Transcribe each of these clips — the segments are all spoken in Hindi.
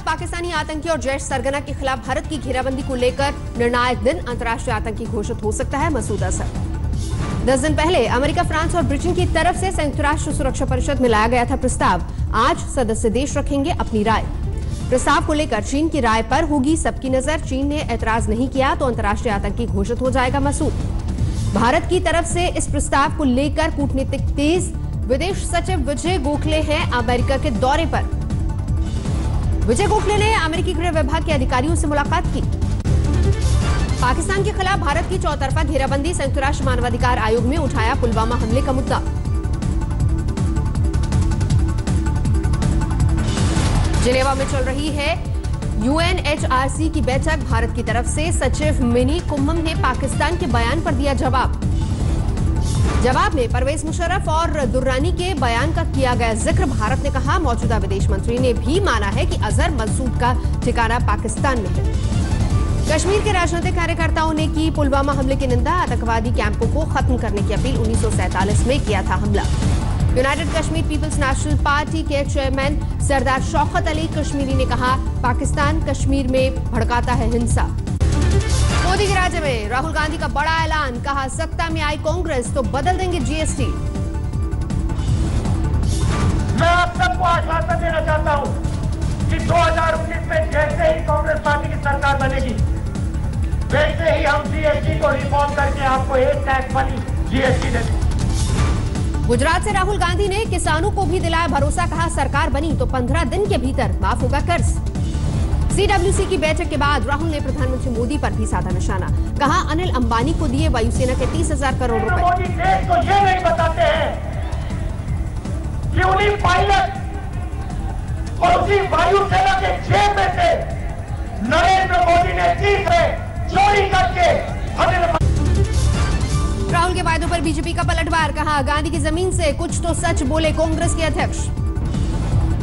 पाकिस्तानी आतंकी और जैश सरगना के खिलाफ भारत की घेराबंदी को लेकर निर्णायक दिन, अंतर्राष्ट्रीय आतंकी घोषित हो सकता है मसूद अजहर। 10 दिन पहले अमेरिका, फ्रांस और ब्रिटेन की तरफ से संयुक्त राष्ट्र सुरक्षा परिषद में लाया गया था प्रस्ताव। आज सदस्य देश रखेंगे अपनी राय। प्रस्ताव को लेकर चीन की राय पर होगी सबकी नजर। चीन ने ऐतराज नहीं किया तो अंतर्राष्ट्रीय आतंकी घोषित हो जाएगा मसूद। भारत की तरफ से इस प्रस्ताव को लेकर कूटनीतिक तेज। विदेश सचिव विजय गोखले हैं अमेरिका के दौरे पर। विजय गोखले ने अमेरिकी गृह विभाग के अधिकारियों से मुलाकात की। पाकिस्तान के खिलाफ भारत की चौतरफा घेराबंदी, संयुक्त राष्ट्र मानवाधिकार आयोग में उठाया पुलवामा हमले का मुद्दा। जिनेवा में चल रही है UNHRC की बैठक। भारत की तरफ से सचिव मिनी कुम्मम ने पाकिस्तान के बयान पर दिया जवाब। जवाब में परवेज मुशर्रफ और दुर्रानी के बयान का किया गया जिक्र। भारत ने कहा, मौजूदा विदेश मंत्री ने भी माना है कि अजहर मसूद का ठिकाना पाकिस्तान में है। कश्मीर के राजनीतिक कार्यकर्ताओं ने की पुलवामा हमले की निंदा। आतंकवादी कैंपों को खत्म करने की अपील। 1947 में किया था हमला। United Kashmir People's National Party के चेयरमैन सरदार शौकत अली कश्मीरी ने कहा, पाकिस्तान कश्मीर में भड़काता है हिंसा। मोदी के राज्य में राहुल गांधी का बड़ा ऐलान। कहा, सत्ता में आई कांग्रेस तो बदल देंगे GST। मैं आप सबको आश्वासन देना चाहता हूं कि 2019 में जैसे ही कांग्रेस पार्टी की सरकार बनेगी, वैसे ही हम GST को रिफॉर्म करके आपको एक टैक्स वाली GST देंगे। गुजरात से राहुल गांधी ने किसानों को भी दिलाया भरोसा। कहा, सरकार बनी तो 15 दिन के भीतर माफ होगा कर्ज। CWC की बैठक के बाद राहुल ने प्रधानमंत्री मोदी पर भी साधा निशाना। कहा, अनिल अंबानी को दिए वायुसेना के 30,000 करोड़ रुपए। मोदी देश को ये नहीं बताते हैं कि उन्हीं पायलट और उसी वायुसेना के जेब में से नरेंद्र मोदी ने चोरी करके राहुल के वायदों पर बीजेपी का पलटवार। कहा, गांधी की जमीन से कुछ तो सच बोले कांग्रेस के अध्यक्ष।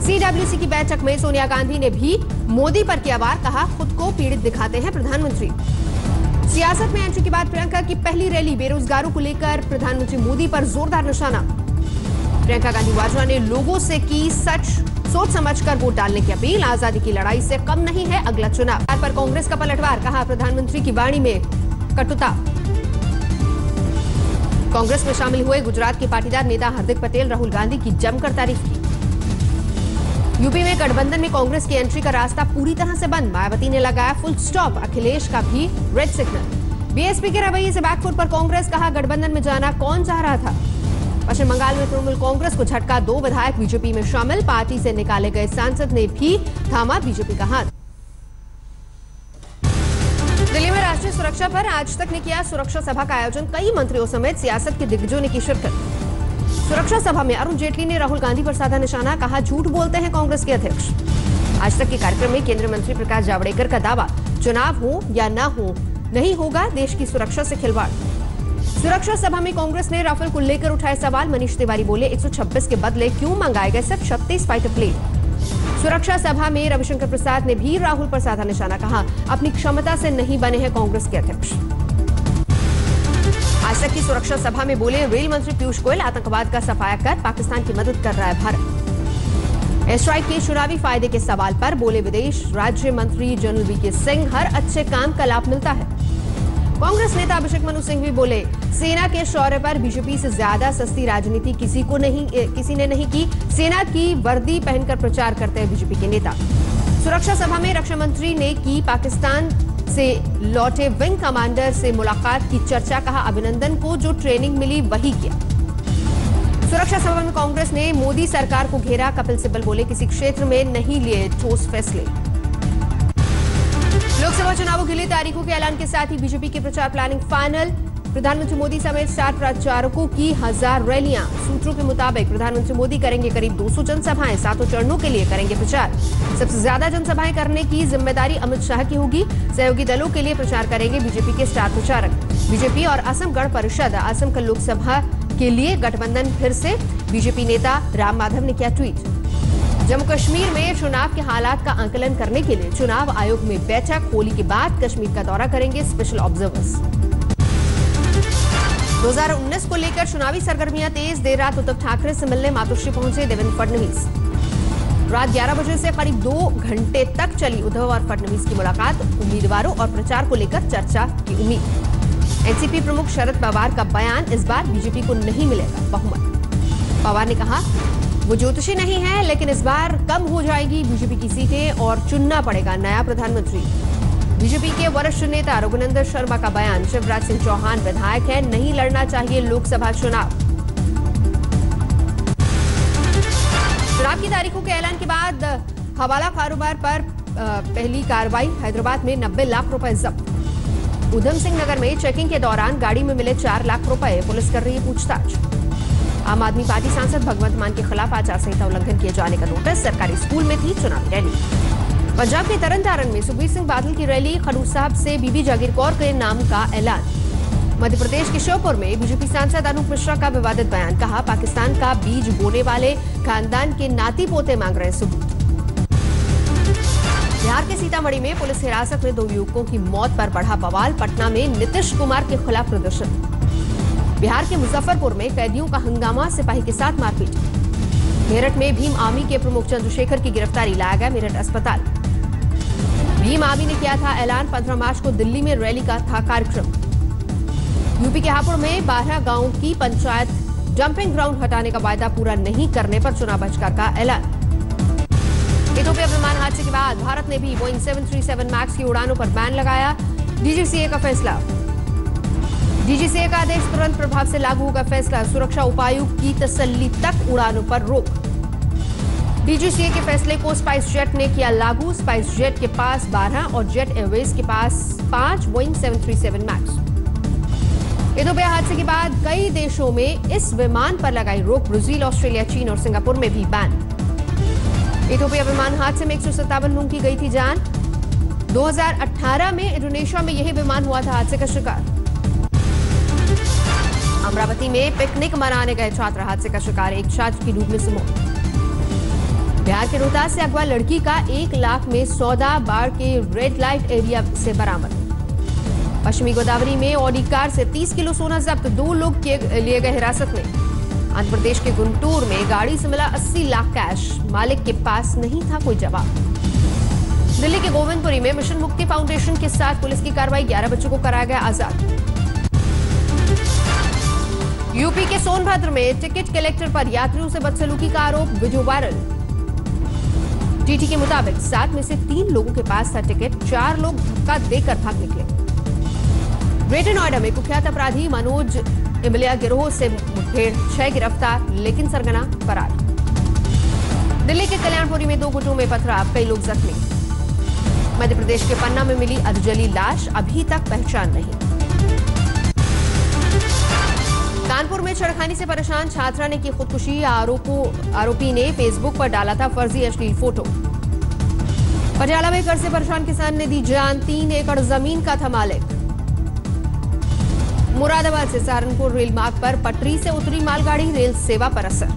CWC की बैठक में सोनिया गांधी ने भी मोदी पर किया वार। कहा, खुद को पीड़ित दिखाते हैं प्रधानमंत्री। सियासत में एंट्री के बाद प्रियंका की पहली रैली। बेरोजगारों को लेकर प्रधानमंत्री मोदी पर जोरदार निशाना। प्रियंका गांधी वाड्रा ने लोगों से की सोच समझकर वोट डालने की अपील। आजादी की लड़ाई से कम नहीं है अगला चुनाव। पर कांग्रेस का पलटवार। कहा, प्रधानमंत्री की वाणी में कटुता। कांग्रेस में शामिल हुए गुजरात के पाटीदार नेता हार्दिक पटेल राहुल गांधी की जमकर तारीफ की। यूपी में गठबंधन में कांग्रेस की एंट्री का रास्ता पूरी तरह से बंद। मायावती ने लगाया फुल स्टॉप। अखिलेश का भी रेड सिग्नल। बीएसपी के रवैये से बैकफुट पर कांग्रेस। कहा, गठबंधन में जाना कौन चाह रहा था। पश्चिम बंगाल में तृणमूल कांग्रेस को झटका। 2 विधायक बीजेपी में शामिल। पार्टी से निकाले गए सांसद ने भी थामा बीजेपी का हाथ। दिल्ली में राष्ट्रीय सुरक्षा पर आज तक ने किया सुरक्षा सभा का आयोजन। कई मंत्रियों समेत सियासत के दिग्गजों ने की शिरकत। सुरक्षा सभा में अरुण जेटली ने राहुल गांधी पर साधा निशाना। कहा, झूठ बोलते हैं कांग्रेस के अध्यक्ष। आज तक के कार्यक्रम में केंद्रीय मंत्री प्रकाश जावड़ेकर का दावा, चुनाव हो या ना हो, नहीं होगा देश की सुरक्षा से खिलवाड़। सुरक्षा सभा में कांग्रेस ने राफेल को लेकर उठाए सवाल। मनीष तिवारी बोले, 126 के बदले क्यों मंगाए गए सिर्फ 36 फाइटर प्लेन। सुरक्षा सभा में रविशंकर प्रसाद ने भी राहुल पर साधा निशाना। कहा, अपनी क्षमता से नहीं बने हैं कांग्रेस के अध्यक्ष। आज तक की सुरक्षा सभा में बोले रेल मंत्री पीयूष गोयल, आतंकवाद का सफाया कर पाकिस्तान की मदद कर रहा है भारत। एयर स्ट्राइक के चुनावी फायदे के सवाल पर बोले विदेश राज्य मंत्री जनरल VK सिंह, हर अच्छे काम का लाभ मिलता है। कांग्रेस नेता अभिषेक मनु सिंह भी बोले, सेना के शौर्य पर बीजेपी से ज्यादा सस्ती राजनीति किसी ने नहीं की। सेना की वर्दी पहनकर प्रचार करते हैं बीजेपी के नेता। सुरक्षा सभा में रक्षा मंत्री ने की पाकिस्तान से लौटे विंग कमांडर से मुलाकात की चर्चा। कहा, अभिनंदन को जो ट्रेनिंग मिली वही किया। सुरक्षा सभा में कांग्रेस ने मोदी सरकार को घेरा। कपिल सिब्बल बोले, किसी क्षेत्र में नहीं लिए ठोस फैसले। लोकसभा चुनावों के लिए तारीखों के ऐलान के साथ ही बीजेपी की प्रचार प्लानिंग फाइनल। प्रधानमंत्री मोदी समेत 60 प्रचारकों की 1000 रैलियां। सूत्रों के मुताबिक प्रधानमंत्री मोदी करेंगे करीब 200 जनसभाएं। 7 चरणों के लिए करेंगे प्रचार। सबसे ज्यादा जनसभाएं करने की जिम्मेदारी अमित शाह की होगी। सहयोगी दलों के लिए प्रचार करेंगे बीजेपी के स्टार प्रचारक। बीजेपी और असम गण परिषद असम का लोकसभा के लिए गठबंधन फिर से। बीजेपी नेता राम माधव ने किया ट्वीट। जम्मू कश्मीर में चुनाव के हालात का आकलन करने के लिए चुनाव आयोग में बैठक। होली के बाद कश्मीर का दौरा करेंगे स्पेशल ऑब्जर्वर्स। 2019 को लेकर चुनावी सरगर्मियां तेज। देर रात उद्धव ठाकरे से मिलने मातोश्री पहुंचे देवेंद्र फडणवीस। रात 11 बजे से करीब 2 घंटे तक चली उद्धव और फडणवीस की मुलाकात, उम्मीदवारों और प्रचार को लेकर चर्चा की उम्मीद। एनसीपी प्रमुख शरद पवार का बयान, इस बार बीजेपी को नहीं मिलेगा बहुमत। पवार ने कहा वो ज्योतिषी नहीं है, लेकिन इस बार कम हो जाएगी बीजेपी की सीटें और चुनना पड़ेगा नया प्रधानमंत्री। बीजेपी के वरिष्ठ नेता रघुनंदन शर्मा का बयान, शिवराज सिंह चौहान विधायक है, नहीं लड़ना चाहिए लोकसभा चुनाव। चुनाव की तारीखों के ऐलान के बाद हवाला कारोबार पर पहली कार्रवाई, हैदराबाद में 90 लाख रुपए जब्त। उधम सिंह नगर में चेकिंग के दौरान गाड़ी में मिले 4 लाख रुपए, पुलिस कर रही है पूछताछ। आम आदमी पार्टी सांसद भगवंत मान के खिलाफ आचार संहिता उल्लंघन किए जाने का नोटिस, सरकारी स्कूल में थी चुनावी रैली। पंजाब के तरनतारन में सुखबीर सिंह बादल की रैली, खडूर साहब से बीबी जागीर कौर के नाम का ऐलान। मध्य प्रदेश के श्योपुर में बीजेपी सांसद अनूप मिश्रा का विवादित बयान, कहा पाकिस्तान का बीज बोने वाले खानदान के नाती पोते मांग रहे सबूत। बिहार के सीतामढ़ी में पुलिस हिरासत में 2 युवकों की मौत पर बढ़ा बवाल, पटना में नीतीश कुमार के खिलाफ प्रदर्शन। बिहार के मुजफ्फरपुर में कैदियों का हंगामा, सिपाही के साथ मारपीट। मेरठ में भीम आर्मी के प्रमुख चंद्रशेखर की गिरफ्तारी, लाया गया मेरठ अस्पताल। भीम आर्मी ने किया था ऐलान, 15 मार्च को दिल्ली में रैली का था कार्यक्रम। यूपी के हापुड़ में 12 गांवों की पंचायत डंपिंग ग्राउंड हटाने का वायदा पूरा नहीं करने पर चुनाव बहिष्कार का ऐलान। इथियोपिया विमान हादसे के बाद भारत ने भी बोइंग 737 मैक्स की उड़ानों पर बैन लगाया, डीजीसीए का फैसला। डीजीसीए का आदेश तुरंत प्रभाव से लागू होगा फैसला, सुरक्षा उपायुक्त की तसल्ली तक उड़ानों पर रोक। डीजीसीए के फैसले को स्पाइस जेट ने किया लागू, स्पाइस जेट के पास 12 और जेट एयरवेज के पास 5 बोइंग 737 मैक्स। इथियोपिया हादसे के बाद कई देशों में इस विमान पर लगाई रोक, ब्राजील, ऑस्ट्रेलिया, चीन और सिंगापुर में भी बैन। इथियोपिया विमान हादसे में 157 लोगों की गई थी जान। 2018 में इंडोनेशिया में यही विमान हुआ था हादसे का शिकार। अमरावती में पिकनिक मनाने गए छात्र हादसे का शिकार, एक छात्र की डूबने से मौत। बिहार के रोहतास से अगवा लड़की का 1 लाख में सौदा बाढ़ के रेड लाइट एरिया से बरामद। पश्चिमी गोदावरी में ऑडी कार से 30 किलो सोना जब्त, 2 लोग लिए गए हिरासत में। आंध्र प्रदेश के गुंटूर में गाड़ी से मिला 80 लाख कैश, मालिक के पास नहीं था कोई जवाब। दिल्ली के गोविंदपुरी में मिशन मुक्ति फाउंडेशन के साथ पुलिस की कार्रवाई, 11 बच्चों को कराया गया आजाद। यूपी के सोनभद्र में टिकट कलेक्टर पर यात्रियों से बदसलूकी का आरोप, वीडियो वायरल। टीटी के मुताबिक 7 में से 3 लोगों के पास था टिकट, 4 लोग धक्का देकर भाग निकले। ग्रेटर नोएडा में कुख्यात अपराधी मनोज इमलिया गिरोह से मुठभेड़, 6 गिरफ्तार, लेकिन सरगना फरार। दिल्ली के कल्याणपुरी में 2 गुटों में पथराव, कई लोग जख्मी। मध्य प्रदेश के पन्ना में मिली अधजली लाश, अभी तक पहचान नहीं। कानपुर में छेड़खानी से परेशान छात्रा ने की खुदकुशी, आरोपी ने फेसबुक पर डाला था फर्जी अश्लील फोटो। पटियाला में कर्ज से परेशान किसान ने दी जान, 3 एकड़ जमीन का था मालिक। मुरादाबाद से सहारनपुर रेल मार्ग पर पटरी से उतरी मालगाड़ी, रेल सेवा पर असर।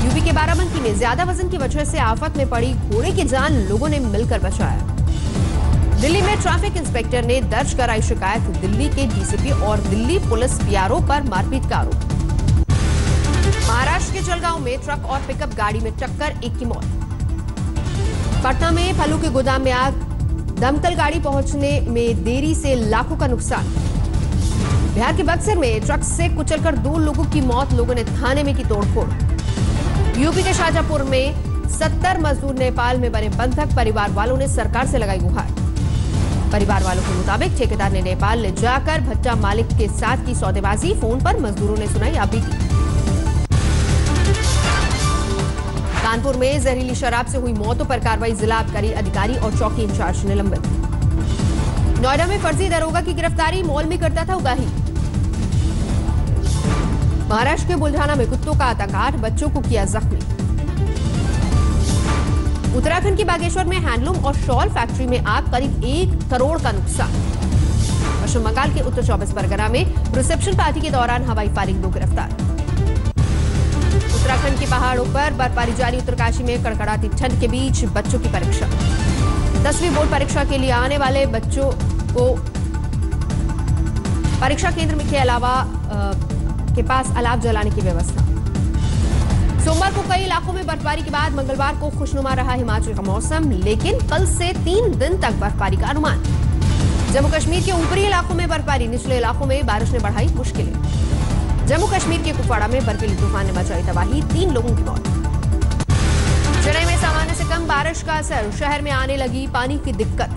यूपी के बाराबंकी में ज्यादा वजन की वजह से आफत में पड़ी घोड़े की जान लोगों ने मिलकर बचाया। दिल्ली में ट्रैफिक इंस्पेक्टर ने दर्ज कराई शिकायत, दिल्ली के डीसीपी और दिल्ली पुलिस पीआरओ पर मारपीट का आरोप। महाराष्ट्र के जलगांव में ट्रक और पिकअप गाड़ी में टक्कर, 1 की मौत। पटना में फलों के गोदाम में आग, दमकल गाड़ी पहुंचने में देरी से लाखों का नुकसान। बिहार के बक्सर में ट्रक से कुचलकर 2 लोगों की मौत, लोगों ने थाने में की तोड़फोड़। यूपी के शाहजहांपुर में 70 मजदूर नेपाल में बने बंधक, परिवार वालों ने सरकार से लगाई गुहार। परिवार वालों के मुताबिक ठेकेदार ने नेपाल ले जाकर भट्टा मालिक के साथ की सौदेबाजी, फोन पर मजदूरों ने सुनाई आप बीती। कानपुर में जहरीली शराब से हुई मौतों पर कार्रवाई, जिला आबकारी अधिकारी और चौकी इंचार्ज निलंबित। नोएडा में फर्जी दरोगा की गिरफ्तारी, मॉल में करता था उगाही। महाराष्ट्र के बुल्ढाना में कुत्तों का आतंक, 8 बच्चों को किया जख्मी। उत्तराखंड के बागेश्वर में हैंडलूम और शॉल फैक्ट्री में आग, करीब 1 करोड़ का नुकसान। पश्चिम बंगाल के उत्तर 24 परगना में रिसेप्शन पार्टी के दौरान हवाई फायरिंग, 2 गिरफ्तार। उत्तराखंड के पहाड़ों पर बर्फबारी जारी, उत्तरकाशी में कड़कड़ाती ठंड के बीच बच्चों की परीक्षा। 10वीं बोर्ड परीक्षा के लिए आने वाले बच्चों को परीक्षा केंद्र में के अलावा के पास अलाव जलाने की व्यवस्था। सोमवार को कई इलाकों में बर्फबारी के बाद मंगलवार को खुशनुमा रहा हिमाचल का मौसम, लेकिन कल से 3 दिन तक बर्फबारी का अनुमान। जम्मू कश्मीर के ऊपरी इलाकों में बर्फबारी, निचले इलाकों में बारिश ने बढ़ाई मुश्किलें। जम्मू कश्मीर के कुपवाड़ा में बर्फीली तूफान ने मचाई तबाही, 3 लोगों की मौत। चेन्नई में सामान्य से कम बारिश का असर, शहर में आने लगी पानी की दिक्कत।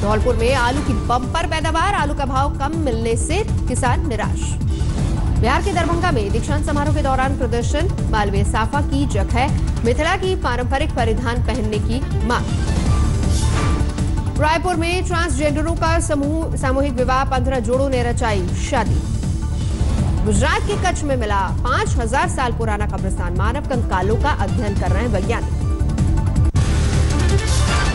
धौलपुर में आलू की बम्पर पैदावार, आलू का भाव कम मिलने से किसान निराश। बिहार के दरभंगा में दीक्षांत समारोह के दौरान प्रदर्शन, मालवीय साफा की जगह मिथिला की पारंपरिक परिधान पहनने की मांग। रायपुर में ट्रांसजेंडरों का सामूहिक विवाह, 15 जोड़ों ने रचाई शादी। गुजरात के कच्छ में मिला 5000 साल पुराना कब्रिस्तान, मानव कंकालों का अध्ययन कर रहे हैं वैज्ञानिक।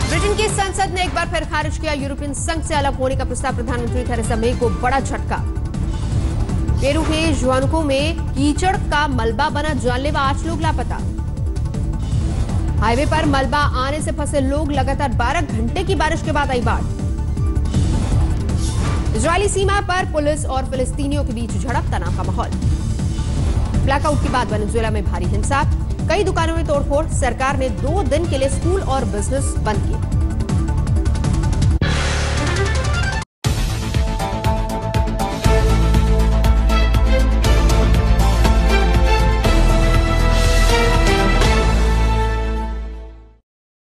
ब्रिटेन की संसद ने एक बार फिर खारिज किया यूरोपियन संघ से अलग होने का प्रस्ताव, प्रधानमंत्री थेरेसा मे को बड़ा झटका। पेरू के जुआनुको में कीचड़ का मलबा बना, जानलेवा, 8 लोग लापता। हाईवे पर मलबा आने से फंसे लोग, लगातार 12 घंटे की बारिश के बाद आई बाढ़। इजरायली सीमा पर पुलिस और फिलिस्तीनियों के बीच झड़प, तनाव का माहौल। ब्लैकआउट के बाद वेनेजुएला में भारी हिंसा, कई दुकानों में तोड़फोड़, सरकार ने 2 दिन के लिए स्कूल और बिजनेस बंद किए।